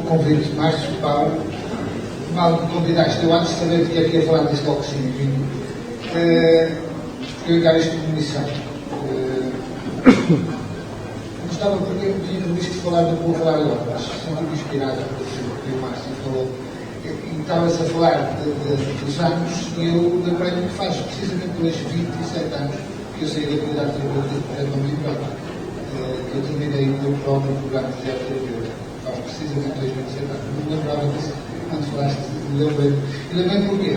convido-te mais, Paulo, mal me convidaste, eu antes de saber que ia falar deste toquezinho vinho, eu encarei isto como missão. Gostava, porque eu tinha previsto falar do que vou falar agora, mas senti-me inspirado pelo o Márcio falou, e estava-se a falar dos anos, e eu lembrei-me que faz precisamente hoje 27 anos que eu saí da comunidade terapêutica que eu terminei o meu próprio programa de terapêutica, faz precisamente hoje 27 anos. Não me lembrava disso quando falaste, lembrei-me. E lembrei-me porquê?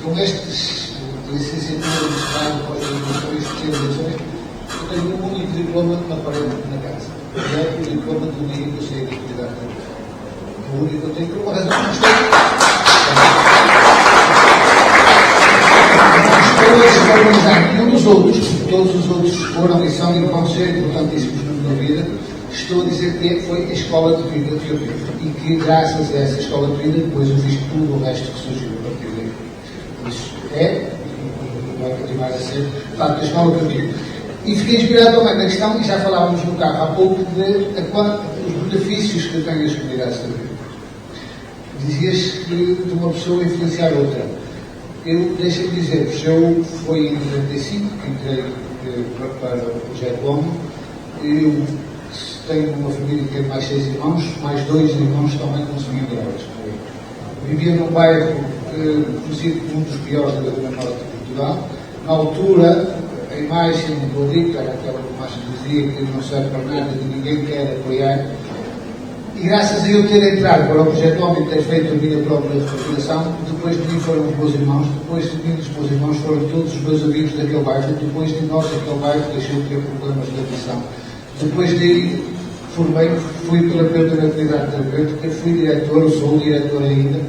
Com estes licenciatura, mestrado, pós-graduações, especializações, eu tenho um único diploma na parede na casa. É o diploma do dia que eu saí da comunidade terapêutica. O único que eu tenho, por uma razão que não estou. Nenhum dos outros, todos os outros foram e são e vão ser importantíssimos na minha vida. Estou a dizer que foi a escola de vida que eu tive e que, graças a essa escola de vida, depois eu fiz tudo o resto que surgiu a partir daí. Isso é, e vai continuar a ser, de facto, a escola que eu tive. E fiquei inspirado também na questão, e já falávamos no carro há pouco, dos benefícios que têm as comunidades de vida. Dizias que de uma pessoa influenciar outra. Eu, deixa-me dizer-vos, eu fui em 95 que entrei para o projeto ONU. Eu tenho uma família que tem mais 6 irmãos, mais 2 irmãos também consumiam drogas. Vivia num bairro conhecido como um dos piores da Zona Norte de Portugal. Na altura, a imagem do adicto era aquela que o Márcio dizia, que não serve para nada, que ninguém quer apoiar. E graças a eu ter entrado para o projeto ONU e ter feito a minha própria recuperação, depois de mim foram os meus irmãos, depois de mim os meus irmãos foram todos os meus amigos daquele bairro, depois de nós aquele bairro deixou de ter problemas de adicção. Depois daí formei-me, fui terapeuta na comunidade terapêutica, fui diretor, sou diretor ainda,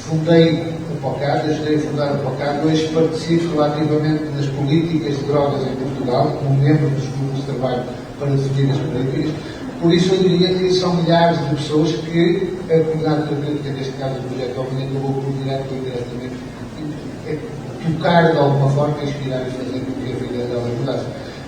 fundei o POCAD, ajudei a fundar o POCAD, hoje participo ativamente nas políticas de drogas em Portugal, como membro dos grupos de trabalho para definir as políticas. Por isso eu diria que são milhares de pessoas que a comunidade terapêutica, neste caso o projeto ONU, acabou por direto ou indiretamente tocar de alguma forma, inspirar e fazer com que a vida dela mudasse.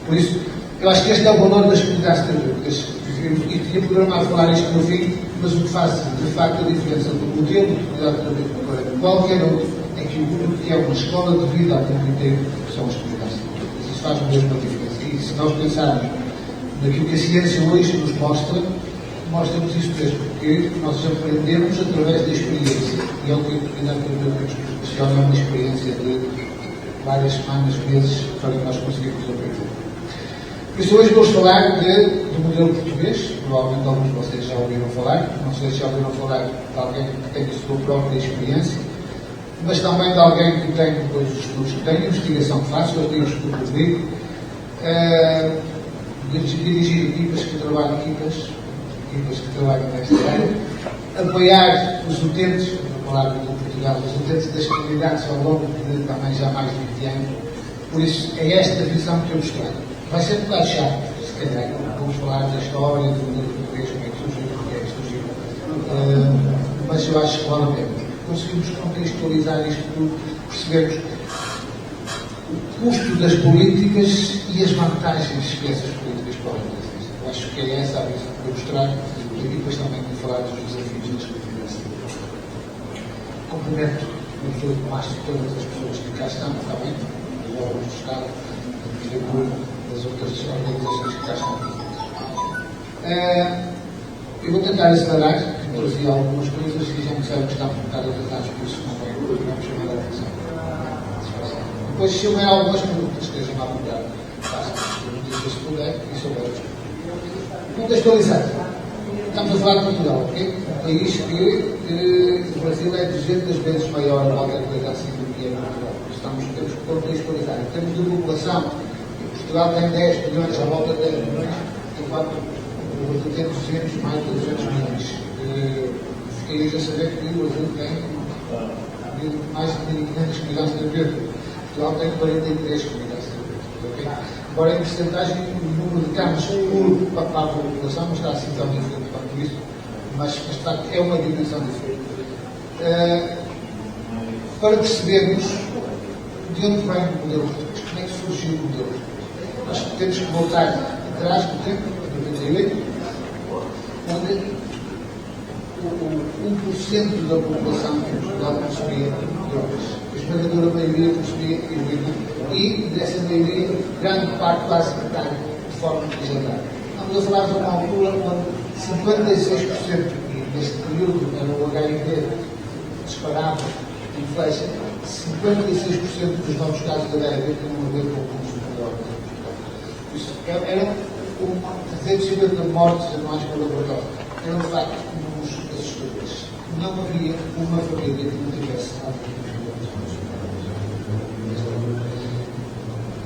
Por isso, eu acho que este é o valor das comunidades terapêuticas. E tinha programado falar isto no fim, mas o que faz de facto a diferença do modelo de comunidade terapêutica para qualquer outro é que o único que é uma escola de vida ao tempo inteiro são as comunidades terapêuticas. Isso faz mesmo a diferença. E se nós pensarmos naquilo que a ciência hoje nos mostra-nos isso mesmo, porque nós aprendemos através da experiência. E é o que a comunidade terapêutica nos proporciona, uma experiência de várias semanas, meses, para que nós conseguirmos aprender. Por isso hoje vou falar do modelo português, provavelmente alguns de vocês já ouviram falar, não sei se já ouviram falar de alguém que tem a sua própria experiência, mas também de alguém que tem depois os estudos que tem, a investigação que faço, eu tenho um estudo comigo, dirigir equipas que trabalham nesta área, apoiar os utentes, vou falar do Portugal, os utentes das comunidades ao longo de também já mais de 20 anos, por isso é esta visão que eu vos trago. Vai ser um bocado chato, se calhar, vamos falar da história do modelo português, como é que surgiu, porque é que surgiu, mas eu acho que vale a pena. Conseguimos contextualizar isto tudo, percebermos o custo das políticas e as vantagens que essas políticas podem ter. Eu acho que é essa a visão que eu vos trago e depois também vou falar dos desafios das comunidades. Cumprimento no jogo mais de todas as pessoas que cá estão, está bem? Os órgãos do Estado, das outras organizações que cá estão. Eu vou tentar acelerar, que trazia algumas coisas e já me disseram que estavam um bocado atrasados, por isso não vamos chamar a atenção. Depois, se houver algumas perguntas, estejam à vontade, façam as perguntas se puder e souber. Contextualizar. Estamos a falar de Portugal, ok? Um país que o Brasil é 200 vezes maior, qualquer coisa assim, do que é Portugal. Temos que contextualizar. Em termos de população, Portugal tem 10 milhões, à volta de 10 milhões, enquanto o Brasil tem 200, mais de 200 milhões. Fiquei a saber que o Brasil tem mais de 1.500 comunidades terapêuticas. Portugal tem 43 comunidades terapêuticas. Okay? Embora em porcentagem o número de camas para a população não está assim tão diferente quanto isso, mas de facto é uma dimensão diferente. Para percebermos de onde vem o modelo português, como é que surgiu o modelo português. Nós temos que voltar atrás no tempo, em 98, onde 1% da população em Portugal consumia drogas. A esmagadora maioria consumia heroína e, dessa maioria, grande parte quase metade de forma desagradável. Estamos a falar de uma altura onde 56%, e neste período era o HIV disparava em flecha, 56% dos novos casos de HIV tinham a ver com o consumo de drogas. Isso eram 350 mortes anuais pelo laboratório. Eram, de facto, números assustadores. Não havia uma família que não tivesse algum tipo de drogas.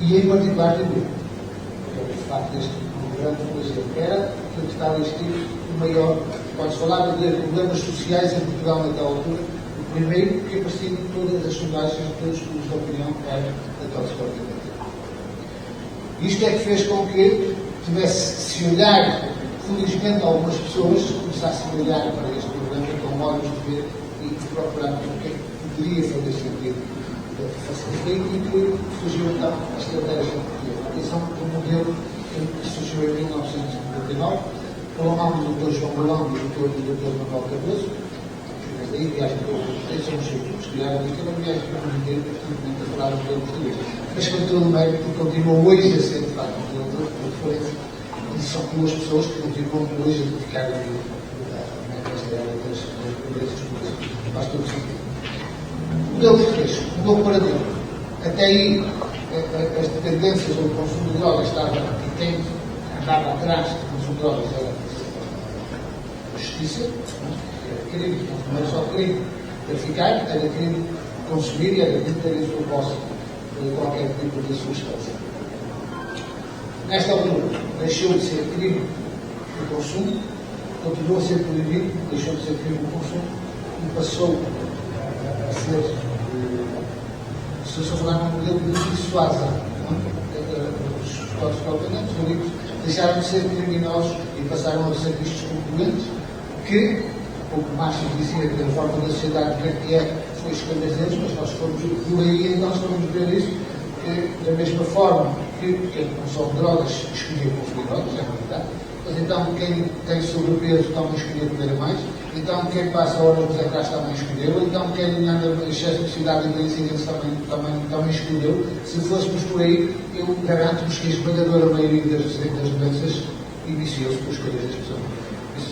E, em particular, também, de facto, este grande flagelo era que estava existindo o maior, pode-se falar de problemas sociais em Portugal naquela altura. O primeiro que aparecia em todas as sondagens, de todos os estudos de opinião, era a toxicodependência. Isto é que fez com que tivesse, se olhar, felizmente, algumas pessoas começassem a olhar para este problema com olhos de ver e procurar o que é que poderia fazer sentido e que surgiu então a estratégia portuguesa. Atenção, um modelo que surgiu em 1999, pelo nome do Dr. João Balão e do Dr. Manuel Cardoso. Daí viagem para o somos os criaram isto, era uma viagem para o mundo inteiro, portanto, a falar do modelo português. Mas com todo o mérito, continua hoje a ser, de facto, um modelo de referência. E são duas pessoas que continuam hoje a ficar ali nesta área das pobrezas públicas. Faz todo sentido. O modelo português mudou o paradigma. Até aí, as tendências do consumo de drogas estava e tem andava atrás do consumo de drogas era a justiça, era crime, não era só crime traficar, era crime consumir e era crime ter em sua posse qualquer tipo de substância. Nesta altura, deixou de ser crime o consumo, continuou a ser proibido, deixou de ser crime o consumo e passou a ser, se eu só falar num modelo de dissuasão, os toxicodependentes, os adictos, deixaram de ser criminosos e passaram a ser vistos como doentes, que, pouco mais se dizia que a forma da sociedade que é, foi escolhas deles, mas nós fomos por aí e nós fomos ver isso, que da mesma forma que quem consome drogas escolheu consumir drogas, é verdade, mas então quem tem sobrepeso também escolheu comer mais, então quem passa horas nos ecrãs também escolheu, então quem anda em excesso de cidade e de incidentes também escolheu. Se fôssemos por aí, eu garanto-vos que a esmagadora maioria das doenças iniciou-se por escolhas das pessoas.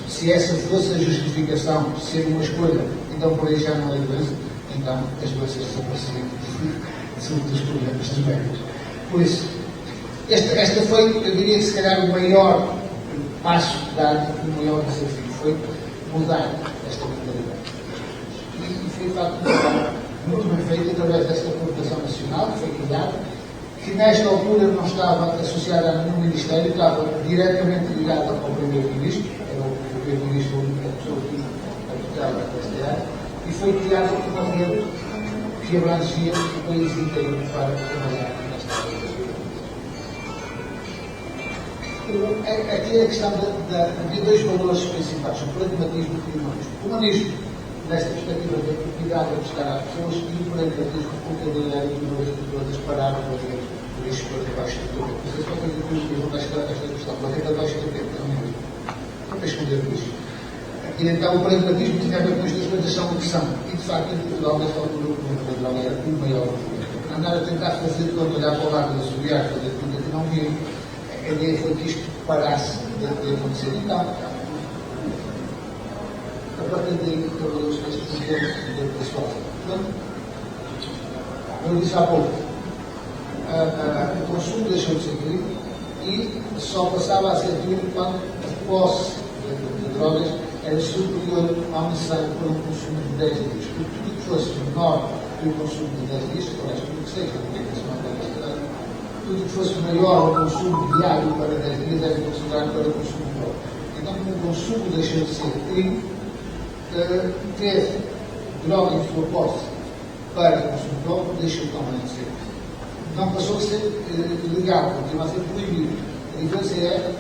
Se essa fosse a justificação de ser uma escolha, então por aí já não é doença, então as doenças desapareciam dos problemas dos médicos. Por isso, esta foi, eu diria que se calhar o maior passo dado, o maior desafio foi mudar esta mentalidade. E foi de facto muito bem feito através desta coordenação nacional que foi criada, que nesta altura não estava associada a nenhum ministério, estava diretamente ligada ao Primeiro-Ministro, era o Primeiro-Ministro a pessoa que tutela esta área, e foi criada uma rede que abrangia o país inteiro para trabalhar nesta área. Aqui é a questão de dois valores principais, o pragmatismo e o humanismo. O humanismo, nesta perspectiva da propriedade a buscar às pessoas, e o pragmatismo, porque a ideia de uma vez por todas parar para ver por isso para debaixo do tapete. Não sei se vocês perguntam esta questão, para ver debaixo do tapete, não para esconder isso. E então o pragmatismo tinha a ver com estas coisas são o que são. E de facto, em Portugal, nesta altura, o problema da droga era o maior. Andar a tentar fazer, quando olhar para o lado da subir, fazer tudo que não viu, a ideia foi que isto parasse de acontecer. Então, a partir daí, trabalhou-se neste modelo pessoal. Portanto, eu disse há pouco, o consumo deixou de ser crime e só passava a ser crime quando a posse de drogas era superior ao necessário para um consumo de 10 dias. Porque tudo que fosse menor que o consumo de 10 dias, aliás, tudo que seja, porque é que se mantém esta lei, tudo que fosse maior ao consumo diário para 10 dias era considerado para consumo de droga. Então, como o consumo deixou de ser crime, ter droga em sua posse para consumo de droga deixou também de ser. Não passou a ser legal, continua a ser proibido. A diferença é,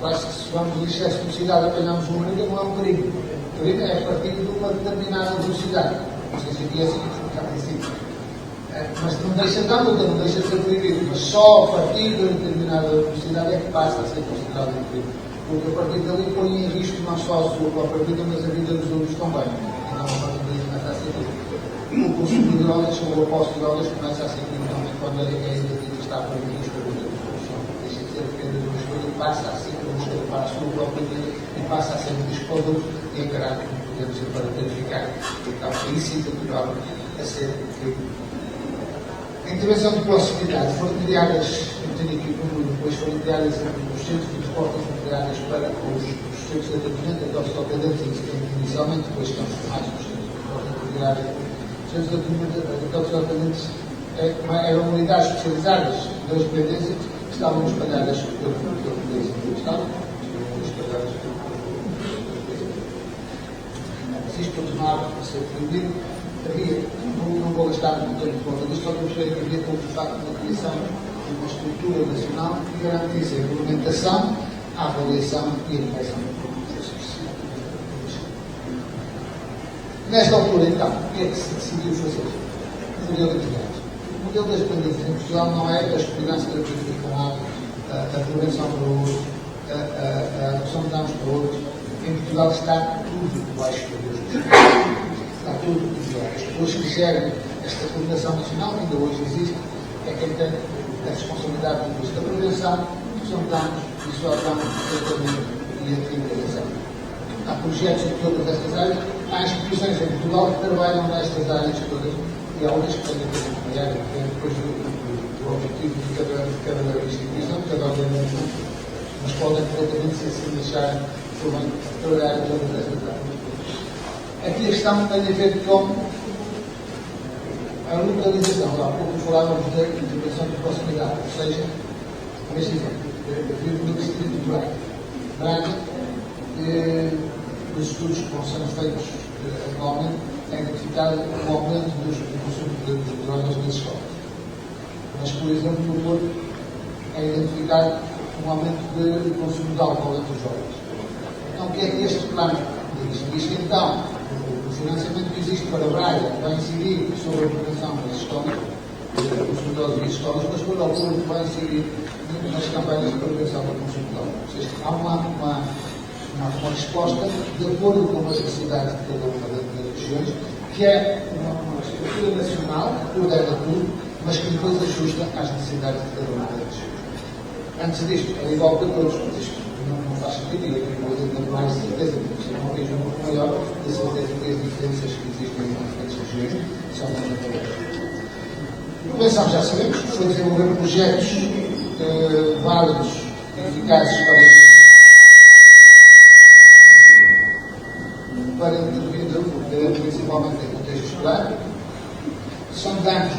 acho que se vamos em excesso de velocidade apanhamos uma multa, não é um crime. O crime é a partir de uma determinada velocidade. Não sei se aqui é assim que fica a princípio. Mas não deixa de dar multa, não deixa de ser proibido. Mas só a partir de uma determinada velocidade é que passa a ser considerado um crime. porque a partir dali põe em risco não só a sua própria vida, mas a vida dos outros também. Então, a partir daí começa a ser o consumo de drogas ou o aposto de drogas começa a ser principalmente quando a vida está por risco da solução. Deixa de ser apenas uma escolha, passa a ser uma escolha para a sua própria vida e passa a ser um risco para os outros e a caráter que podemos ser para verificar. Então, aí sim, natural a ser feito. A intervenção de proximidade foram criadas, eu tenho aqui o número, depois foram criadas os centros de transporte foram criadas para os centros de atendimento, aqueles dependentes que inicialmente depois estão formados nos centros de transporte criados. Os centros de atendimento, aqueles dependentes eram unidades especializadas das dependências que estavam espalhadas pelo país do Estado, espalhadas pelo país. Se isto continuava a ser proibido, havia, não vou gastar muito tempo de conta disto, só que eu gostaria que havia todo o facto da criação de uma estrutura nacional que garantisse a implementação, a avaliação e a inovação. Nesta altura, então, o que é que se decidiu fazer? O modelo de atividades. O modelo das dependências em Portugal não é a segurança terapêutica com a prevenção para o uso, a adoção de danos para outros. Em Portugal está tudo debaixo do Deus. Está tudo igual. As pessoas que gerem esta coordenação nacional, que ainda hoje existe, é quem tem a responsabilidade do uso da prevenção, são danos, dissuasão, tratamento e a intervenção. Há projetos em todas estas áreas, há instituições em Portugal que trabalham nestas áreas todas e há outras que têm a ver com a área, depois do objetivo de cada instituição, de cada organização, mas podem perfeitamente ser assim deixar também trabalhar em todas estas áreas. Aqui a questão tem a ver com a localização. Há pouco falávamos da intervenção de proximidade, ou seja, neste exemplo, eu vivo no distrito de Braga, os estudos que vão sendo feitos atualmente têm identificado o aumento do consumo de drogas nas escolas. Mas, por exemplo, no Porto é identificado um aumento do consumo de álcool entre os jovens. Então, o que é que este plano diz? Diz que, então, o financiamento que existe para Braga vai incidir sobre a prevenção das escolas, dos idosos e das escolas, mas por altura vai incidir nas campanhas de prevenção do consumo de álcool. Ou seja, há uma resposta de acordo com as necessidades de cada uma das regiões, que é uma estrutura nacional que coordena tudo, mas que depois ajusta às necessidades de cada uma das regiões. Antes disto, é igual para todos, mas isto não faz sentido, e eu vou dizer mais certeza, porque se não vejo um pouco maior, de certeza que as diferenças que existem em diferentes regiões são muito maiores. A prevenção, já sabemos, foi desenvolver projetos válidos e eficazes para intervir principalmente em contexto escolar. São danos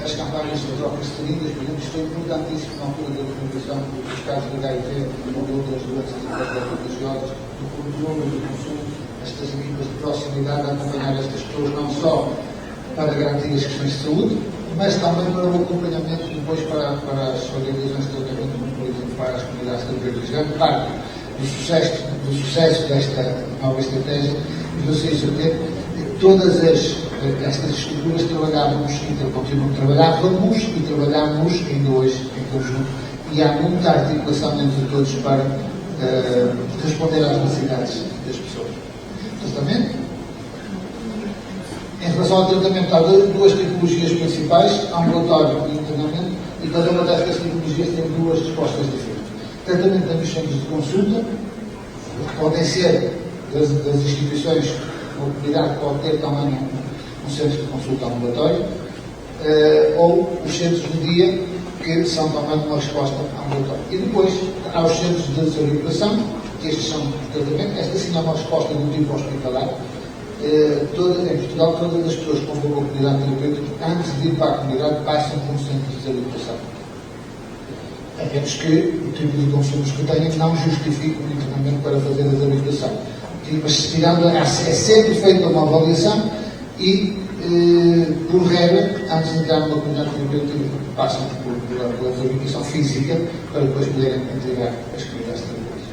as campanhas de trocas de seringas, por exemplo, isto é importantíssimo na altura da comunicação dos casos de HIV ou de outras doenças contagiosas, do controle do consumo, estas equipas de proximidade a acompanhar estas pessoas não só para garantir as questões de saúde, mas também para o acompanhamento depois para as organizações de tratamento, por exemplo, para as comunidades terapêuticas. Grande parte do sucesso desta nova estratégia e do CICT, todas estas estruturas trabalhávamos e trabalhamos ainda hoje em conjunto, e há muita articulação entre todos para responder às necessidades das pessoas. Tratamento. Em relação ao tratamento, há duas tipologias principais, ambulatório e internamento, e cada uma destas tipologias tem duas respostas diferentes. Tratamento nos centros de consulta, podem ser das instituições, uma comunidade pode ter também um centro de consulta ambulatório, ou os centros de dia, que são também uma resposta ambulatória. E depois há os centros de desorientação, que estes são de tratamento, esta sim é uma resposta do tipo hospitalar. Em Portugal, todas as pessoas que vão para uma comunidade terapêutica, antes de ir para a comunidade, passam por um centro de desorientação. A menos que o tipo de consumos que tenham não justifique o internamento para fazer a desorientação. Mas tirando, é sempre feita uma avaliação e, por regra, antes de entrar numa comunidade terapêutica, passam pela desorientação física para depois poderem integrar as comunidades terapêuticas.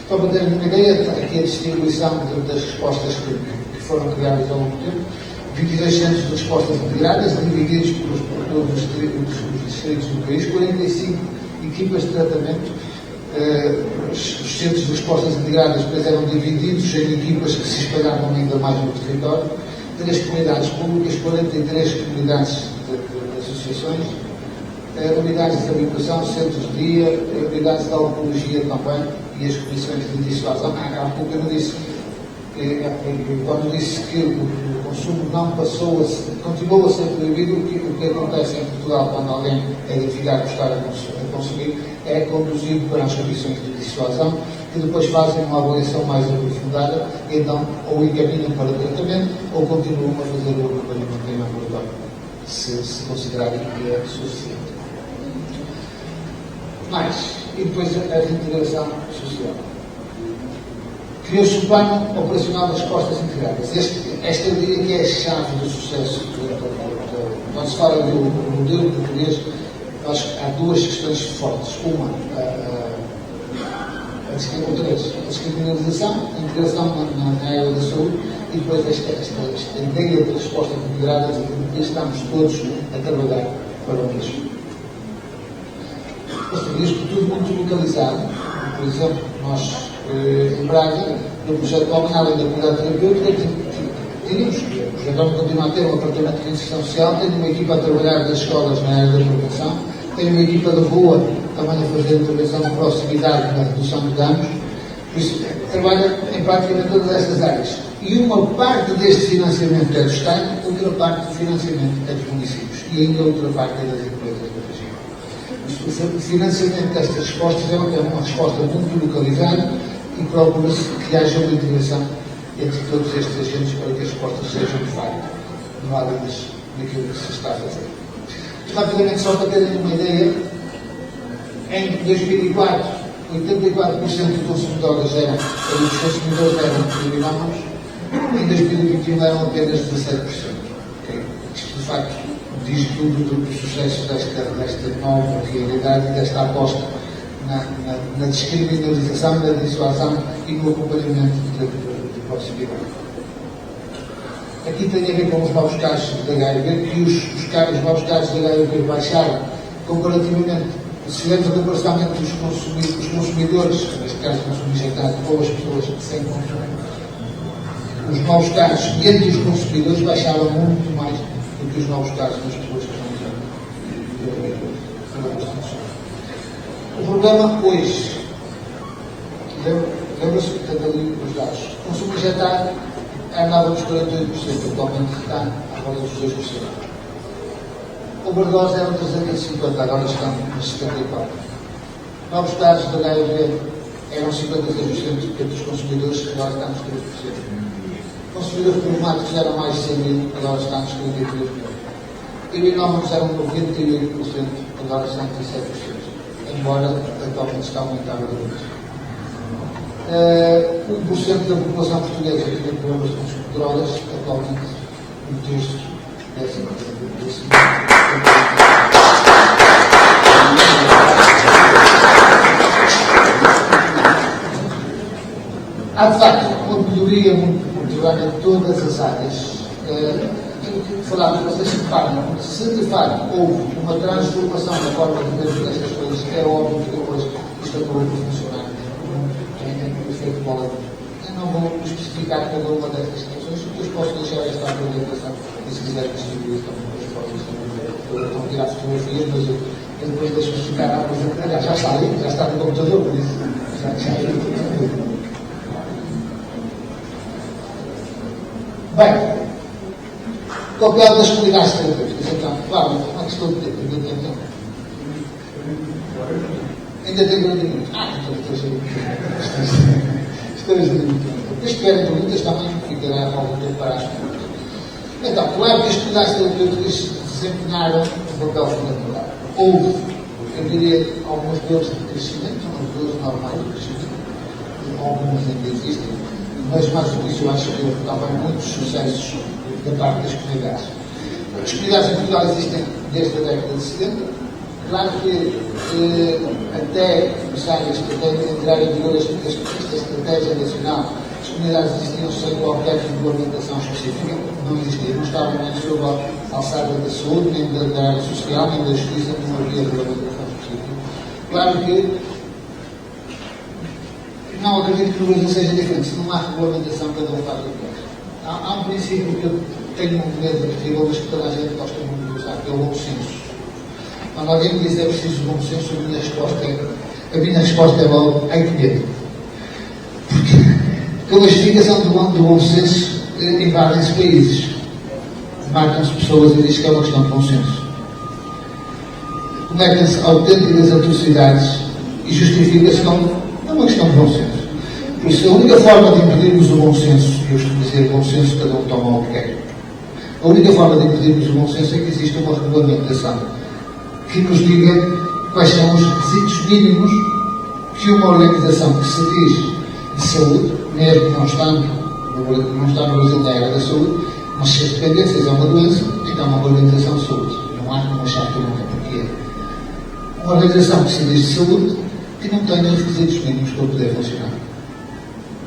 Só para termos uma ideia, aqui a distribuição das respostas que foram criadas ao longo do tempo, 22 centros de respostas integradas, divididos por todos os distritos do país, 45 equipas de tratamento Os centros de respostas integradas depois eram divididos em equipas que se espalhavam ainda mais no território. 3 comunidades públicas, 43 comunidades de associações, unidades de habitação, centros de dia, unidades de alcoologia também e as comissões de dissuasão. Há pouco eu não disse, quando disse que o consumo não passou continuou a ser proibido, o que acontece em Portugal quando alguém é identificado por estar a consumir é conduzido para as comissões de dissuasão, que depois fazem uma avaliação mais aprofundada e então ou encaminham para o tratamento ou continuam a fazer o acompanhamento em ambulatório, se considerarem que é suficiente. E depois a reintegração social. Criou-se um plano operacional de respostas integradas. Esta eu diria que é a chave do sucesso. Quando se fala do modelo português, acho que há 2 questões fortes. Uma, a descriminalização, a integração na área da saúde e depois esta ideia de respostas integradas e que estamos todos a trabalhar para o mesmo. Isto tudo muito localizado. Por exemplo, nós em Braga, no projeto Homem, além da comunidade terapêutica, tínhamos, vamos continuar a ter um apartamento de reinserção social, tem uma equipa a trabalhar das escolas na área da prevenção, tem uma equipa de rua também a fazer intervenção de proximidade na redução de danos, por isso trabalha em praticamente todas estas áreas. E uma parte deste financiamento é do Estado, outra parte do financiamento é dos municípios e ainda outra parte é das empresas da região. O financiamento destas respostas é uma resposta muito localizada e procura-se que haja uma integração entre todos estes agentes para que as respostas sejam de facto válidas naquilo que se está a fazer. Rapidamente, só para terem uma ideia, em 2004, 84% dos consumidores eram criminómanos, em 2021 eram apenas 17%. Okay? Isto, de facto, diz tudo do sucesso desta nova realidade e desta aposta na descriminalização, na dissuasão e no acompanhamento de proximidade. Aqui tem a ver com os novos casos de HIV, que os novos casos de HIV baixaram comparativamente, se fizermos a comparação entre os consumidores, neste caso consumo injetado, ou as pessoas sem consumo, os novos casos entre os consumidores baixaram muito mais do que os novos casos das pessoas que estão usando. O problema hoje, lembra-se que está ali os dados, o consumo injetado andava nos 48%, atualmente está à volta dos 2%. Overdose eram 350, agora estão nos 74%. Novos casos de HIV eram 56% dos consumidores, que agora estão nos 3%. Consumidores problemáticos eram mais de 100 mil, agora estão nos 33%. Criminómanos eram 98%, agora estão 17%. Embora atualmente está a aumentar muito. 1% da população portuguesa que tem problemas com drogas, atualmente um terço desse. Há de facto uma melhoria muito grande em todas as áreas. Falar que vocês se de facto houve uma transformação na forma de ver estas coisas, é óbvio que depois isto acabou por funcionar. Eu não vou especificar cada uma destas situações, depois posso deixar esta apresentação e se quiser distribuir também estão a tirar fotografias, mas eu depois deixo explicar a apresentação. Já está no computador, por isso já Bem, o papel das comunidades terapêuticas, então, claro, uma questão de tempo, ainda tem 40 minutos. Estou a dizer muito. Se tiverem perguntas, também ficará algum tempo para as perguntas. Então, claro que as comunidades terapêuticas desempenharam um papel fundamental. Houve, eu diria, algumas dores de crescimento, algumas dores normais de crescimento, algumas ainda existem, mas mais do que isso, eu acho que houve também muitos sucessos da parte das comunidades. As comunidades em Portugal existem desde a década de 70. Claro que até começar a entrar em vigor esta estratégia nacional, as comunidades existiam sem qualquer regulamentação específica, não existiam, não estavam nem sob a alçada da saúde, nem da área social, nem da justiça, não havia regulamentação específica. Claro que não acredito que no Brasil seja diferente. Se não há regulamentação, cada um faz o que quer. Há um princípio que eu tenho um medo terrível, mas que toda a gente gosta muito de usar, que é o bom senso. Quando alguém me diz é preciso bom senso, a minha resposta é logo, ai que medo. Porque pela justificação do bom senso, invadem-se países, matam-se pessoas e diz que é uma questão de bom senso. Cometem-se autênticas atrocidades e justifica-se como uma questão de bom senso. Por isso, a única forma de impedirmos o bom senso, eu costumo dizer bom senso, cada um toma o que quer. A única forma de impedirmos o bom senso é que exista uma regulamentação que nos diga quais são os requisitos mínimos que uma organização que se diz de saúde, mesmo não estando no Brasil na área da saúde, mas se as dependências é uma doença, então é uma organização de saúde. Não há como achar que nunca, porque é uma organização que se diz de saúde que não tem os requisitos mínimos para poder funcionar.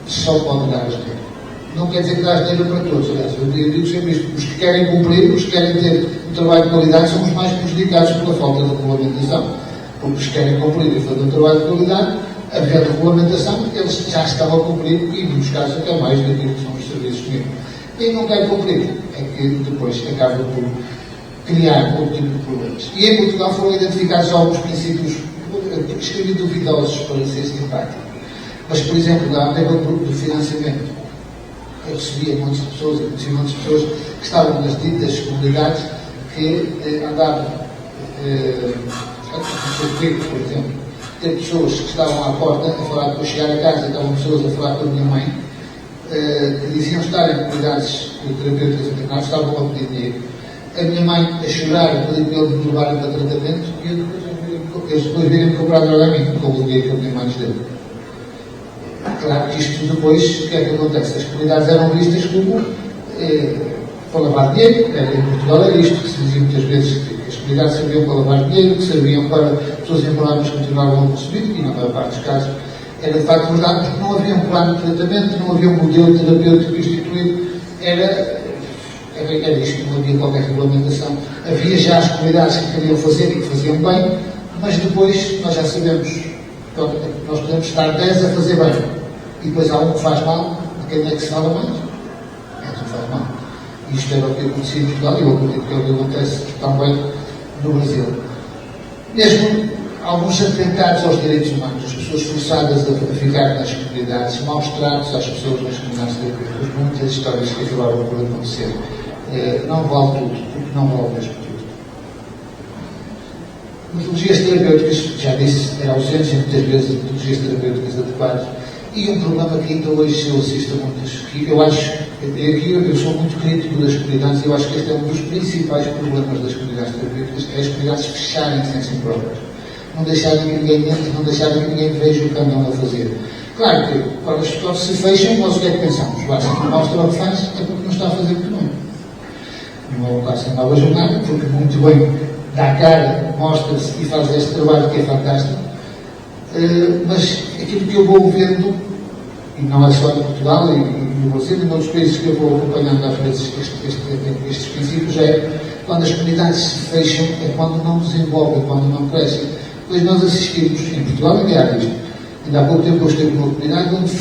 Só pode dar dinheiro. Não quer dizer que dá dinheiro para todos, aliás, eu digo sempre isto. Os que querem cumprir, os que querem ter um trabalho de qualidade, são os mais prejudicados pela falta de regulamentação. Porque os que querem cumprir e fazer um trabalho de qualidade, havendo regulamentação, eles já estão a cumprir e, em muitos casos, até mais daquilo que são os serviços mínimos. Quem não quer cumprir é que depois acaba por criar outro tipo de problemas. E em Portugal foram identificados alguns princípios, escrevi duvidosos para ser simpático. Mas, por exemplo, há um grupo de financiamento. Eu recebia muitas pessoas, eu conhecia muitas pessoas que estavam nas ditas comunidades que andavam a ter, por exemplo, ter pessoas que estavam à porta a falar, depois chegar a casa, estavam pessoas a falar com a minha mãe, que diziam estar em comunidades terapêuticas internadas, estavam a pedir dinheiro. A minha mãe a chorar, a pedir para eles me levarem para tratamento, e eles depois virem comprar droga a mim, com o dinheiro que a minha mãe lhes deu. Claro que isto depois, o que é que acontece? As comunidades eram vistas como para lavar dinheiro, em Portugal era isto que se dizia muitas vezes, que as comunidades serviam para lavar dinheiro, que serviam para pessoas em problemas que continuavam a receber, e na maior parte dos casos era de facto verdade, porque não havia um plano de tratamento, não havia um modelo terapêutico instituído, era isto, não havia qualquer regulamentação. Havia já as comunidades que queriam fazer e que faziam bem, mas depois nós já sabemos, nós podemos estar 10 a fazer bem, e depois há um que faz mal, de quem é que se fala mais? É que faz mal. Isto era o que eu conheci em Portugal e eu acredito que é o que acontece também no Brasil. Mesmo alguns atentados aos direitos humanos, as pessoas forçadas a ficar nas comunidades, maus tratos às pessoas nas comunidades terapêuticas, muitas histórias que acabaram por acontecer. Não vale tudo, porque não vale mesmo tudo. Metodologias terapêuticas, já disse, é a ausência muitas vezes de metodologias terapêuticas adequadas. E um problema que ainda hoje eu assisto a muitas, que eu acho, aqui eu sou muito crítico das comunidades, eu acho que este é um dos principais problemas das comunidades terapêuticas, é as comunidades fecharem-se em si próprias. Não deixarem que ninguém entre, não deixarem que ninguém veja o que andam a fazer. Claro que, quando se fecham, nós o que é que pensamos? Basta que mostra o que faz, é porque não está a fazer muito bem. Não é um caso sem nova jornada, porque muito bem dá a cara, mostra-se e faz este trabalho que é fantástico. Mas aquilo que eu vou vendo, e não é só em Portugal e no Brasil, em outros países que eu vou acompanhando às vezes estes princípios, é quando as comunidades se fecham, é quando não desenvolvem, quando não crescem. Pois nós assistimos, em Portugal, aliás, isto. Ainda há pouco tempo eu estive numa comunidade onde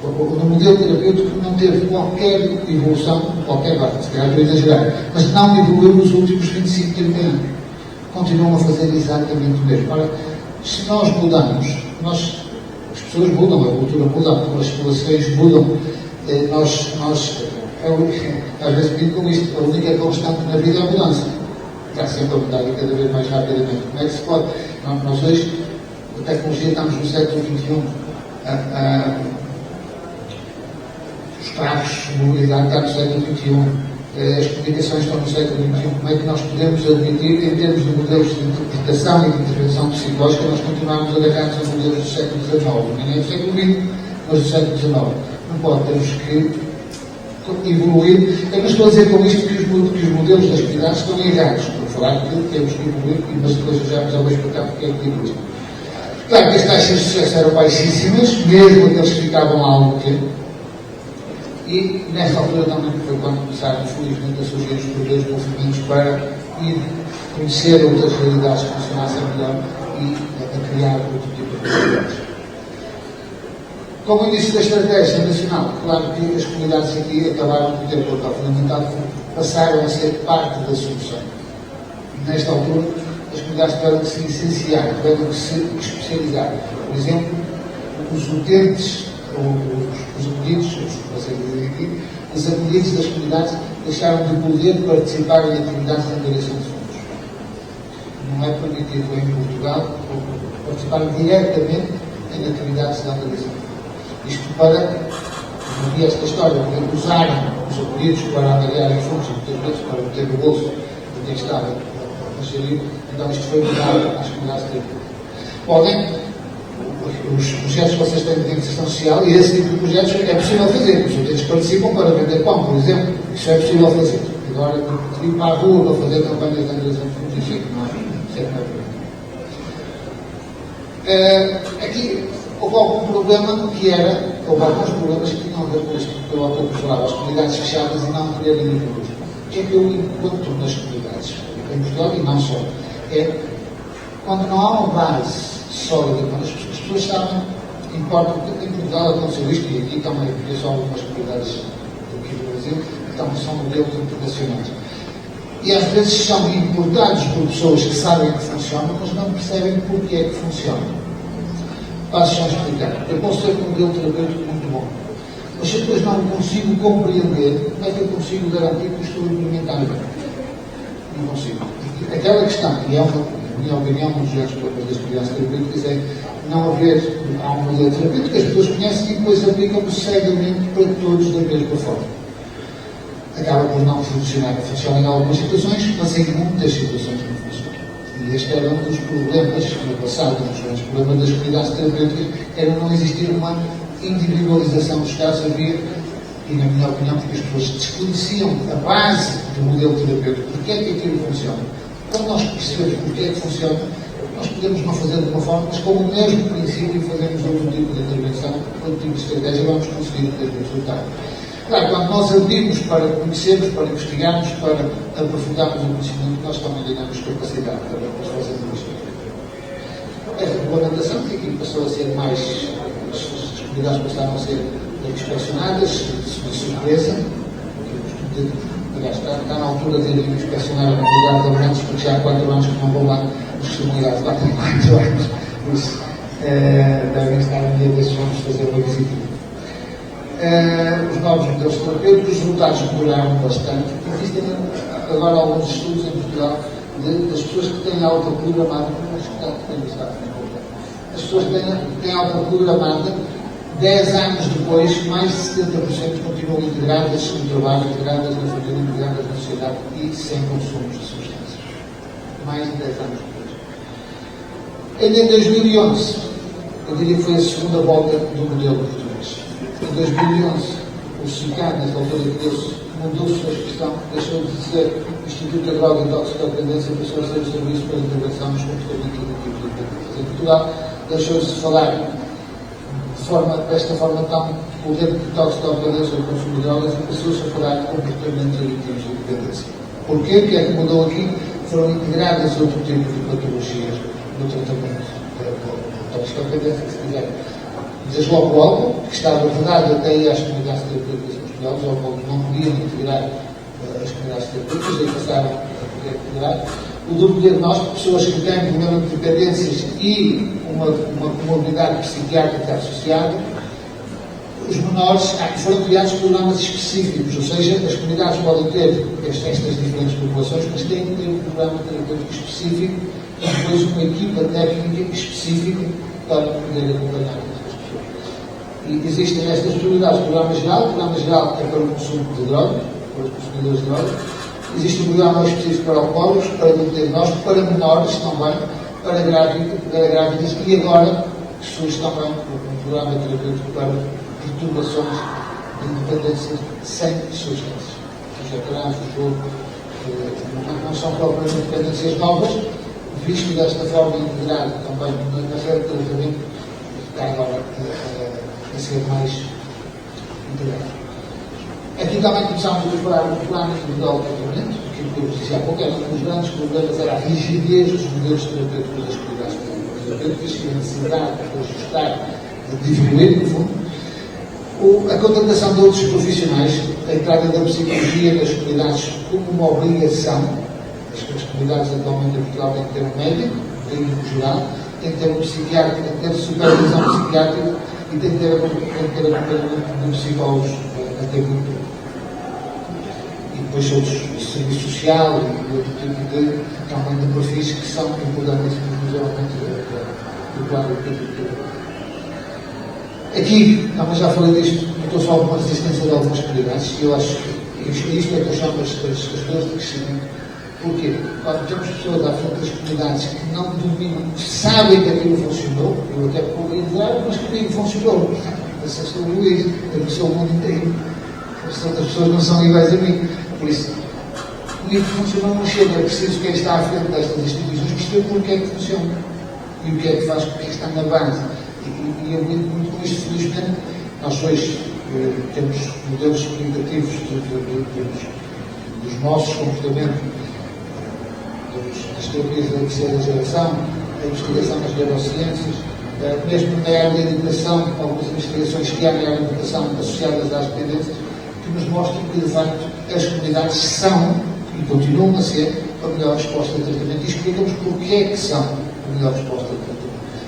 o modelo terapêutico não teve qualquer evolução, qualquer base, se calhar estou a exagerar, mas não evoluiu nos últimos 25, 30 anos. Continuam a fazer exatamente o mesmo. Ora, se nós mudamos, as pessoas mudam, a cultura muda, as populações mudam, às vezes digo com isto, a única constante na vida é a mudança. Está sempre a mudar e cada vez mais rapidamente. Como é que se pode? Nós hoje, a tecnologia, estamos no século XXI, os carros, a mobilidade está no século XXI, as comunicações estão no século XXI. Como é que nós podemos admitir, em termos de modelos de interpretação e de intervenção psicológica, nós continuamos agarrados a modelos do século XIX, nem é do século XX, mas do século XIX. Não pode, temos que evoluir. Eu não estou a dizer com isto que os modelos das comunidades estão errados. Estou a falar que temos que evoluir, mas depois já vou explicar porque é que evoluir. Claro que as taxas de sucesso eram baixíssimas, mesmo aqueles que ficavam lá há tempo. E nessa altura também foi quando começaram, felizmente, a surgir os primeiros movimentos para ir conhecer outras realidades que funcionassem melhor e a criar outro tipo de realidades. Como início da estratégia nacional, claro que as comunidades aqui acabaram por ter papel fundamental, passaram a ser parte da solução. Nesta altura, as comunidades tiveram que se licenciar, tiveram que se especializar. Por exemplo, os utentes, os acolhidos, os acolhidos das comunidades deixaram de poder participar em atividades de angariação de fundos. Não é permitido em Portugal participar diretamente em atividades de angariação de fundos. Isto para, não havia esta história, porque usaram os acolhidos para angariar fundos, muitas vezes para meter no bolso de quem estava a gerir, então isto foi mudado às comunidades de trabalho. Podem, os projetos que vocês têm de integração social, e esse tipo de projetos é possível fazer, os utentes participam para vender pão, por exemplo, isso é possível fazer. Agora, ir para a rua para fazer campanhas de angariação de fundos, isso é que não é. Aqui houve algum problema que era, houve alguns problemas que tinham a ver com isto que eu há pouco falava, as comunidades fechadas e não quererem ir para isto. O que é que eu encontro nas comunidades, em Portugal e não só? É quando não há uma base sólida, quando as pessoas sabem, importa, em Portugal aconteceu isto, e aqui também conheço algumas comunidades aqui do Brasil, que também são modelos internacionais. E às vezes são importados por pessoas que sabem que funcionam, mas não percebem porque é que funcionam. Passo já a explicar. Eu posso ter um modelo terapêutico muito bom, mas se depois não consigo compreender, como é que eu consigo garantir que estou implementando bem? Não consigo. Aquela questão, e é uma, na minha opinião, um dos grandes problemas das crianças terapêuticas é não haver há um modelo terapêutico que as pessoas conhecem e depois aplicam cegamente para todos da mesma forma. Acaba por não funcionar. Funciona em algumas situações, mas em muitas situações não funciona. E este era um dos problemas, no passado, um dos grandes problemas das comunidades terapêuticas, era não existir uma individualização dos casos. Havia, e na minha opinião, porque as pessoas desconheciam a base do modelo terapêutico, porque é que aquilo funciona. Quando nós percebemos porque é que funciona, nós podemos não fazer de uma forma, mas com o mesmo princípio fazemos outro tipo de intervenção, outro tipo de estratégia, vamos conseguir ter resultado. Claro, quando nós abrimos para conhecermos, para investigarmos, para aprofundarmos o conhecimento, nós também ganhamos capacidade para fazer isto. Esta regulamentação, que aqui passou a ser mais, as comunidades passaram a ser inspecionadas, de surpresa, aliás, está na altura de ir inspecionar a comunidade de Abrantes, porque já há 4 anos que não vão lá, as comunidades lá têm 4 anos, por isso devem estar um dia desses, vamos fazer uma visita. Os novos modelos terapêuticos, os resultados melhoraram bastante. Existem agora alguns estudos em Portugal das pessoas que têm alta programada, as pessoas que têm alta programada, 10 anos depois, mais de 70% continuam integradas no trabalho, integradas na família, integradas na sociedade e sem consumos de substâncias. Mais de 10 anos depois. Ainda em 2011, eu diria que foi a segunda volta do modelo português. Em 2011, o SICAD, nessa altura de Deus, mudou-se a expressão, deixou de ser Instituto da Droga e Toxicodependência, passou a ser o Serviço para a Intervenção nos Comportamentos Addictivos em Portugal, deixou-se de falar desta forma tão poder de toxicodependência ou consumo de drogas e passou-se a falar de comportamentos aditivos de dependência. Porquê? O que é que mudou aqui? Foram integradas outro tipo de patologias no tratamento da toxicodependência, se quiser. Desde logo o álcool, que estava vedado até aí às comunidades terapêuticas em Portugal, os álcool não podiam integrar as comunidades terapêuticas, aí passaram a poder integrar. O duplo diagnóstico, pessoas que têm problema de dependências e uma comorbidade psiquiátrica associada. Os menores, foram criados programas específicos, ou seja, as comunidades podem ter estas diferentes populações, mas têm que ter um programa terapêutico específico e depois uma equipa técnica específica para poder acompanhar essas pessoas. E existem estas prioridades. O programa geral é para o consumo de drogas, para os consumidores de drogas. Existe um programa específico para alcoólicos, para o diagnóstico, para menores também, para grávidas e agora surge também um programa terapêutico para perturbações de independência sem substâncias. Ou seja, trânsito, não são propriamente dependências novas, visto desta forma integrado também na rede de tratamento, está agora a ser mais integrado. Aqui também começámos a preparar um plano individual de tratamento, aquilo que eu disse há pouco, era um dos grandes problemas, era a rigidez dos modelos terapêuticos das comunidades terapêuticas e a necessidade de ajustar, de diminuir, no fundo. A contratação de outros profissionais, a entrada da psicologia nas comunidades como uma obrigação. As comunidades atualmente em Portugal têm que ter um médico, geral, tem que ter um psiquiatra, tem que ter supervisão psiquiátrica e tem que ter acompanhamento de psicólogos até muito. E depois outros serviço social e outro tipo de também de perfis que são importantíssimos no desenvolvimento do quadro educativo. Aqui, também já falei disto, estou só com a resistência de algumas comunidades e eu acho que isto é que eu chamo as pessoas de crescimento. Porquê? Quando temos pessoas à frente das comunidades que não dominam, sabem que aquilo funcionou, eu até poderia dizer, mas comigo funcionou. Essa sou o Luís, eu sou o mundo inteiro. As outras pessoas não são iguais a mim. Por isso, comigo funcionou, não chega. É preciso quem está à frente destas instituições perceber porque é que funciona e o que é que faz, porque é que está na base. E eu lido muito com isto, felizmente. Nós hoje temos modelos explicativos dos nossos comportamentos, das teorias da terceira geração, da investigação nas neurociências, mesmo na área da educação, algumas investigações que há na área da educação associadas às dependências, que nos mostram que, de facto, as comunidades são e continuam a ser a melhor resposta de tratamento e explicamos porque é que são a melhor resposta de tratamento.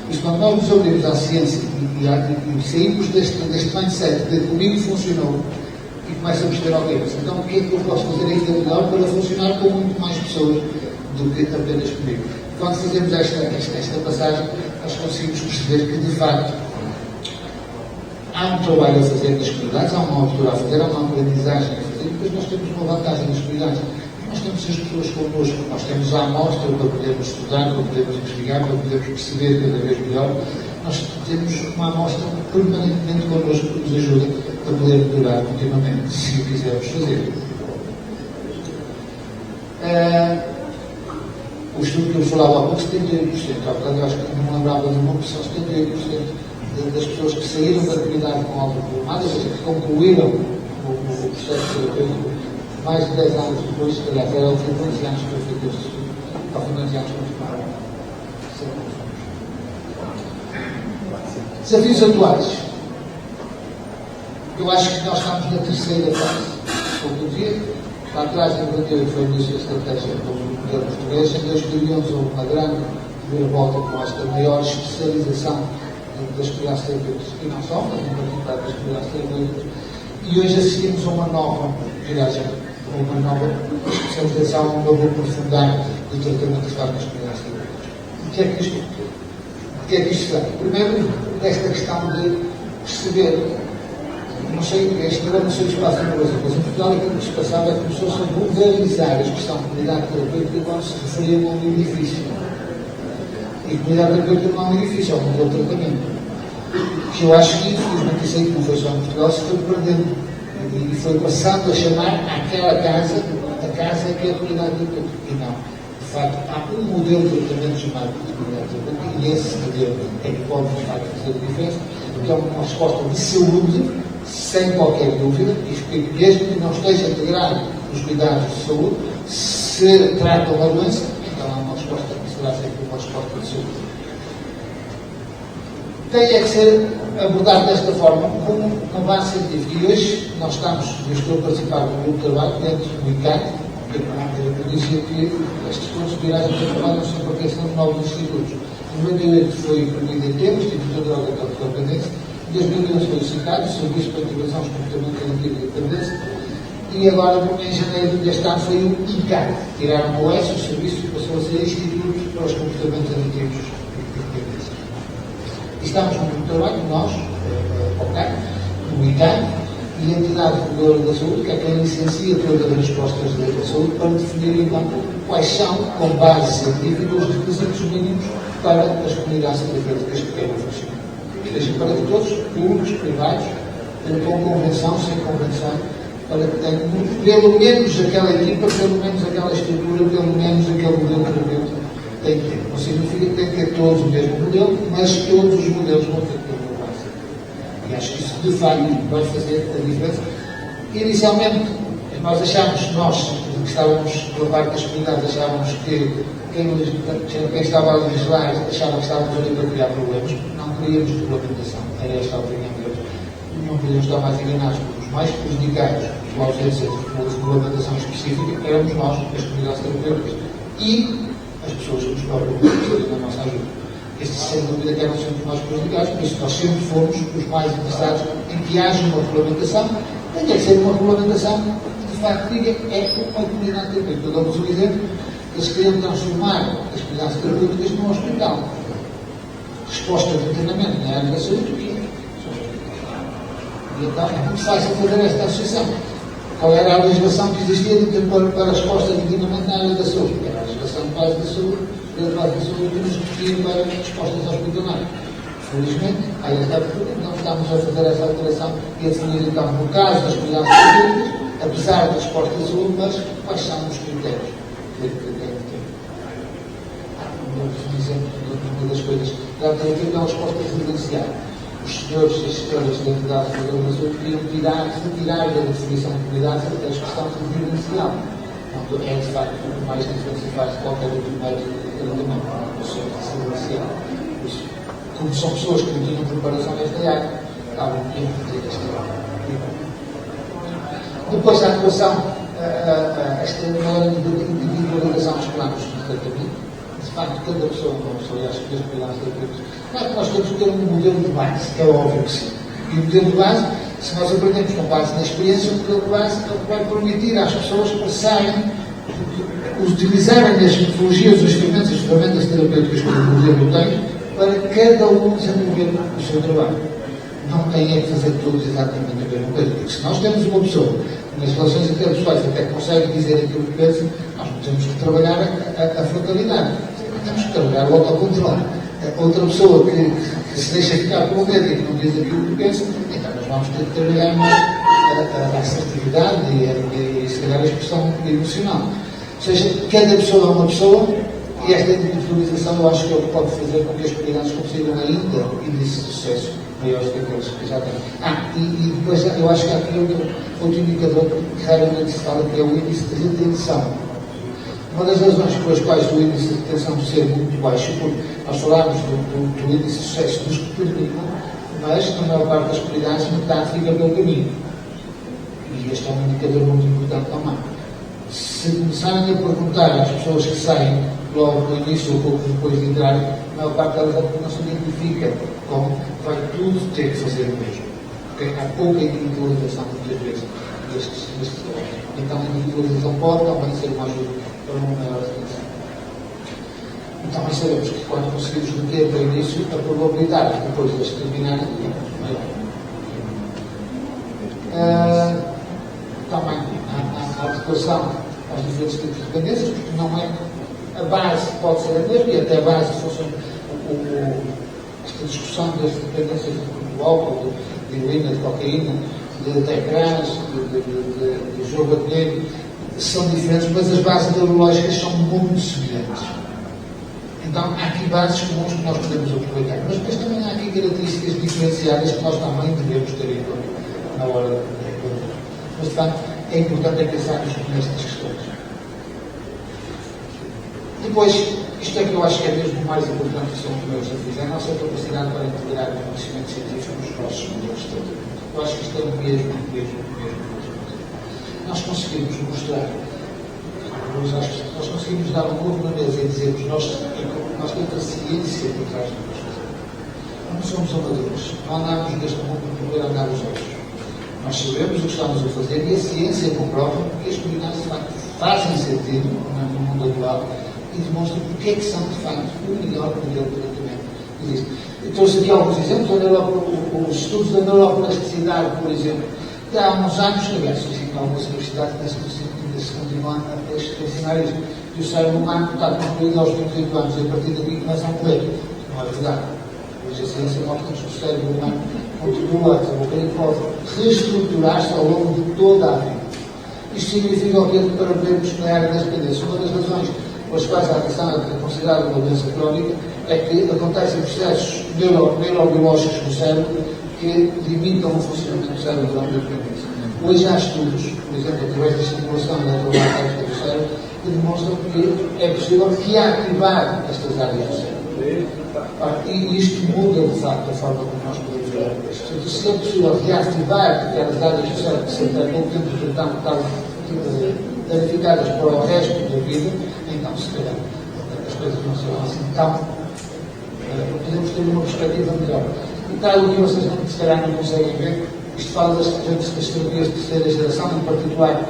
Mas quando nós nos abrimos à ciência e saímos deste mindset de comigo funcionou e começamos a ter alguém, então o que é que eu posso fazer ainda melhor para funcionar com muito mais pessoas do que apenas comigo? Quando fazemos esta passagem, nós conseguimos perceber que, de facto, há um trabalho a fazer nas comunidades, há uma abertura a fazer, há uma aprendizagem a fazer, e depois nós temos uma vantagem nas comunidades. Nós temos as pessoas connosco, nós temos a amostra para podermos estudar, para podermos investigar, para podermos perceber cada vez melhor. Nós temos uma amostra permanentemente connosco que nos ajuda a poder melhorar continuamente, se o quisermos fazer. O estudo que eu falava há pouco, 78%, eu acho que não me lembrava de uma opção, 78% das pessoas que saíram da comunidade com algo problemático, ou seja, que concluíram o processo terapêutico mais de 10 anos depois, se calhar, era ao fim de 11 anos que eu fiz este estudo, ao fim de 11 anos que eu fiz. Desafios atuais. Eu acho que nós estamos na terceira fase. Como eu dizia, lá atrás, em 98, foi o início da estratégia do modelo português. Em 2011 houve uma grande reviravolta com esta maior especialização das comunidades terapêuticas, e não só, mas em particular das comunidades terapêuticas. E hoje assistimos a uma nova viragem, uma nova especialização, um novo aprofundar do tratamento que se faz nas comunidades terapêuticas. O que é que isto será? Primeiro, desta questão de perceber, não sei, agora não sei o espaço na coisa, mas em Portugal aquilo que se passava é que começou-se a vulgarizar a expressão comunidade terapêutica quando se referia a um edifício. E comunidade terapêutica não é um edifício, é um modelo de tratamento. Que eu acho que, infelizmente, isso aí que não foi só em Portugal, se foi perdendo. E foi passando a chamar aquela casa, a casa que é a comunidade terapêutica. E não. De facto, há um modelo de tratamento chamado de comunidade terapêutica, e esse modelo é que pode, de facto, fazer a diferença, porque é uma resposta de saúde, sem qualquer dúvida, e explico, mesmo que não esteja integrado nos cuidados de saúde, se trata uma doença, então há uma resposta que será sempre uma resposta de saúde. Tem que ser abordado desta forma, como uma base científica. E hoje nós estamos, eu estou a participar do grupo de trabalho dentro do ICAT, eu dizia que estes pontos de viragem de trabalho não são para a criação de novos institutos. Em 98 foi o primeiro em termos, Instituto de Droga e Dependência. Em 2011 foi o CICAD, o Serviço para a Integração dos Comportamentos Addictivos e Dependência. E agora, em janeiro deste ano, foi o ICAD. Tiraram o S, o serviço, e passou a ser Instituto para os Comportamentos Addictivos e Dependência. Estamos no grupo de trabalho, nós, no ICAD, e a entidade reguladora da saúde, que é quem licencia todas as respostas da saúde, para definir, então, quais são, com base científica, os requisitos mínimos para as comunidades terapêuticas que querem funcionar. Seja para todos, públicos, privados, com convenção, sem convenção, para que tenham pelo menos aquela equipa, pelo menos aquela estrutura, pelo menos aquele modelo terapêutico tem que ter. Não significa que tem que ter todos o mesmo modelo, mas todos os modelos vão ter que ter uma base. E acho que isso, de facto, vai fazer a diferença. Inicialmente, nós achámos, nós, que estávamos pela parte das comunidades, achávamos que quem estava a legislar achava que estávamos ali para criar problemas. Não queríamos regulamentação. Era esta a opinião deles. Não podíamos estar mais enganados, porque os mais prejudicados pela ausência de regulamentação específica éramos nós, as comunidades terapêuticas, e as pessoas que nos próprios precisam da nossa ajuda. Estes, sem dúvida, que eram sempre os mais prejudicados, por isso nós sempre fomos os mais interessados em que haja uma regulamentação, tem que ser uma regulamentação que, de facto, diga é uma comunidade terapêutica. Eu dou-vos um exemplo, eles queriam transformar as comunidades terapêuticas num hospital. Resposta de internamento na área da saúde. E então é muito fácil fazer esta associação. Qual era a legislação que existia para a resposta de internamento na área da saúde? Era a legislação de base da saúde, que nos repetia para respostas hospitalares. Felizmente, aí está porque não estamos a fazer essa alteração e a definir, então, no caso das comunidades terapêuticas, apesar da resposta da saúde, mas quais são os critérios que devem ter. Um exemplo de uma das coisas que já tem a ver com a resposta residencial. Os senhores e as senhoras da entidade federal da saúde queriam retirar da definição de comunidade a expressão residencial. Portanto, é, de facto, o mais difícil faz de qualquer outro meio de tratamento, a pessoa residencial. Como são pessoas que não tinham preparação nesta área, acabam por ter esta área. Depois, a atuação, esta maior individualização dos planos de tratamento. De facto, cada pessoa, como pessoa, e acho que as comunidades terapêuticas, claro que nós temos que ter um modelo de base, que é óbvio que sim. E o modelo de base, se nós aprendemos com base na experiência, o modelo de base vai permitir às pessoas passarem, utilizarem as metodologias, os instrumentos, as ferramentas terapêuticas que o modelo tem, para cada um desenvolver o seu trabalho. Não tem é que fazer todos exatamente a mesma coisa, porque se nós temos uma pessoa nas relações interpessoais até que consegue dizer aquilo que pensa, nós não temos que trabalhar a frontalidade, temos que trabalhar o autocontrole. Outra pessoa que se deixa ficar com o medo e que não diz aquilo que pensa, então nós vamos ter que trabalhar mais a assertividade e se calhar a expressão emocional. Ou seja, cada pessoa é uma pessoa e esta individualização eu acho que é o que pode fazer com que as comunidades consigam ainda índices de sucesso maiores que aqueles que já têm. E depois eu acho que há aqui outro indicador que raramente se fala, que é o índice de retenção. Uma das razões pelas quais o índice de retenção de ser muito baixo, porque nós falamos do índice de sucesso dos que terminam, mas na maior parte das comunidades metade fica pelo caminho. E este é um indicador muito importante também. Se começarem a perguntar às pessoas que saem logo no início ou pouco depois de entrar, a maior parte delas não se identifica com vai tudo ter que fazer o mesmo. Porque há pouca individualização muitas vezes neste então a individualização pode também ser uma ajuda para uma maior retenção. E também sabemos que quando conseguimos meter para o início, a probabilidade de depois de terminarem é maior. Também há adequação aos diferentes tipos de dependências, porque não é a base pode ser a mesma, e até a base fosse esta discussão das dependências do álcool, de heroína, de cocaína, de ecrãs, de jogo a dinheiro, são diferentes, mas as bases neurológicas são muito semelhantes. Então, há aqui bases comuns que nós podemos aproveitar, mas depois também há aqui características diferenciadas que nós também devemos ter em conta na hora de mas, de facto, é importante pensarmos nestas questões. Depois, isto é que eu acho que é mesmo o mais importante que são os meus desafios, é a nossa capacidade para integrar o conhecimento científico nos nossos modelos de tratamento. Eu acho que isto é o mesmo. Nós conseguimos mostrar, nós conseguimos dar um novo na mesa e dizermos nós temos a ciência por trás do que nós fazemos. Não somos amadores, não andamos neste mundo por andar os outros. Nós sabemos o que estamos a fazer e a ciência comprova que as comunidades de facto fazem sentido no mundo atual e demonstram porque é que são de facto o melhor modelo de tratamento que existe. Eu trouxe aqui alguns exemplos, os estudos da neuroplasticidade, por exemplo, que há uns anos, aliás, em algumas universidades ainda se continua a ensinar isso, que o cérebro humano está construído aos 28 anos e a partir daqui começam a morrer. Não é verdade. Hoje a ciência mostra que o cérebro humano continua a desenvolver e pode reestruturar-se ao longo de toda a vida. Isto significa o que para vermos na área das dependências. Uma das razões pelas quais a adição é considerada uma doença crónica é que acontecem processos neurobiológicos no cérebro que limitam o funcionamento do cérebro durante a dependência. Hoje há estudos, por exemplo, através da estimulação eletromagnética do cérebro, que demonstram que é possível reativar estas áreas do cérebro. E isto muda, de facto, a forma como nós podemos ver Portanto, se é possível reativar aquelas áreas do cérebro que sempre há pouco tempo estão danificadas para o resto da vida, então, se calhar, as coisas não serão assim tão. Podemos ter uma perspectiva melhor. E tal o que vocês, se calhar, não conseguem ver, isto fala das terapias de terceira geração, em particular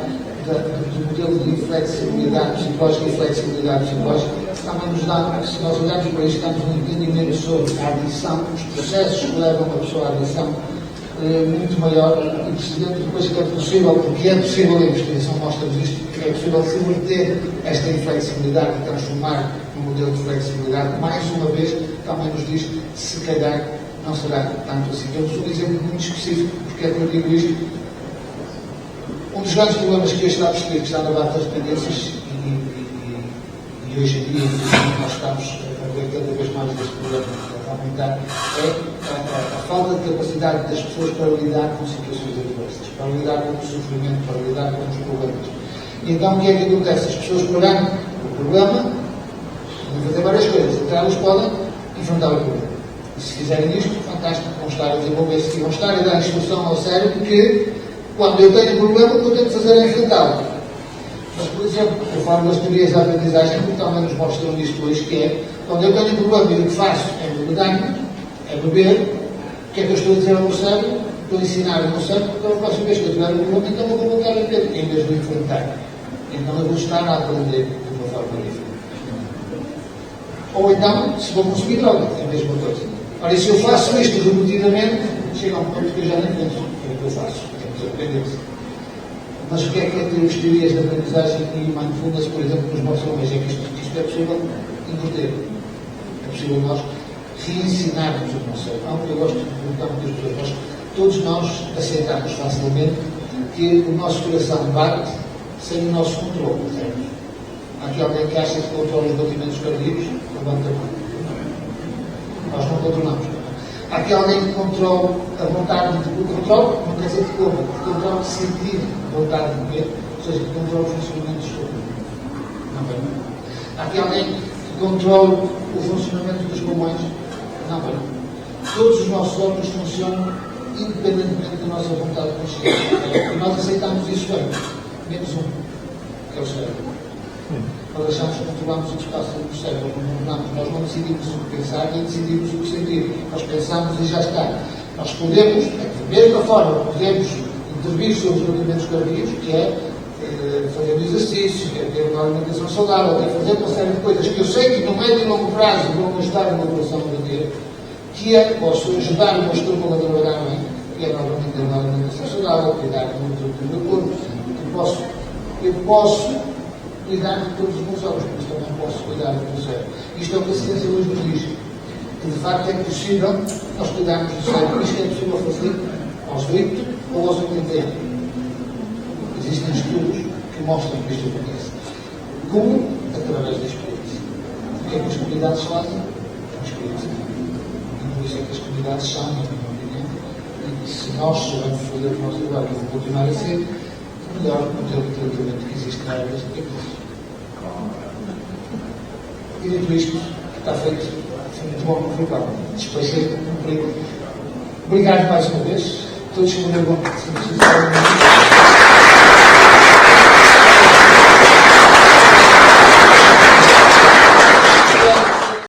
do modelo de flexibilidade psicológica e flexibilidade psicológica, também nos dá, se nós olharmos para isto, temos um entendimento sobre a adição, os processos que levam a pessoa à adição muito maior, e percebendo depois que é possível, porque é possível, a investigação mostra-nos isto, que é possível subverter esta inflexibilidade e transformar num modelo de flexibilidade. Mais uma vez, também nos diz, se calhar, não será tanto assim. Temos um exemplo muito específico, porque é que eu digo isto. Um dos grandes problemas que hoje está a perceber, que está na base das dependências, e hoje em dia, nós estamos a ver cada vez mais este problema a aumentar, é a falta de capacidade das pessoas para lidar com situações adversas, para lidar com o sofrimento, para lidar com os problemas. E então, o que é que acontece? As pessoas pegam o problema, vão fazer várias coisas, até elas podem enfrentar o problema. E se fizerem isto, fantástico, vão estar a desenvolver-se e vão estar a dar instrução ao cérebro que, quando eu tenho um problema, o que eu tenho que fazer é enfrentá-lo. Mas, por exemplo, conforme as teorias da aprendizagem, que também nos mostram isto hoje, que é, quando eu tenho um problema e o que faço é beber, o que é que eu estou a dizer ao meu cérebro? Estou a ensinar ao meu cérebro que a próxima vez que eu tiver um problema, então eu vou voltar a beber, em vez de enfrentar. Então eu vou estar a aprender de uma forma diferente. Ou então, se vou consumir droga, é a mesma coisa. Ora, se eu faço isto repetidamente, chega a um ponto que eu já nem penso o que é que eu faço. Dependência. Mas o que é que as teorias da aprendizagem e mindfulness, por exemplo, nos mostram hoje? É que isto é possível inverter. É possível nós reensinarmos o conceito. Algo que eu gosto de perguntar muitas pessoas. Todos nós aceitamos facilmente que o nosso coração bate sem o nosso controle. Certo? Há aqui alguém que acha que controla os batimentos cardíacos? Levanta a mão. Nós não controlamos. Há aqui alguém que controla a vontade de comer. Controle não quer dizer que coma, controla de sentir a vontade de comer, ou seja, que controla o funcionamento do estômago. Não é? Há aqui alguém que controla o funcionamento dos pulmões. Não é? Todos os nossos órgãos funcionam independentemente da nossa vontade consciente. E nós aceitamos isso bem. Menos um, que é o cérebro. Nós achamos que controlamos o que se passa no cérebro, nós não decidimos o que pensar, nem decidimos o que sentir. Nós pensamos e já está. Nós podemos, da mesma forma, podemos intervir sobre os batimentos cardíacos, que é fazer um exercício, é ter uma alimentação saudável, é fazer uma série de coisas que eu sei que no médio e longo prazo vão ajudar uma população brasileira, que é, posso ajudar o meu estômago a trabalhar bem, que é novamente ter uma alimentação saudável, cuidar do meu corpo, eu posso cuidar de todos os meus órgãos, mas também posso cuidar do meu cérebro. Isto é o que a ciência hoje nos diz. Que de facto é possível nós cuidarmos do cérebro. Isto é possível fazer aos 8 ou aos 80 anos. Existem estudos que mostram que isto acontece. Como? Através da experiência. O que é que as comunidades fazem? A experiência. E por isso é que as comunidades são, na minha opinião, e se nós soubermos fazer o nosso trabalho, e vou continuar a ser, o melhor modelo de tratamento que existe na área das dependências. E dito isto, está feito. Foi muito bom, foi claro. Despachei, cumprido. Obrigado mais uma vez. Todos que me levam.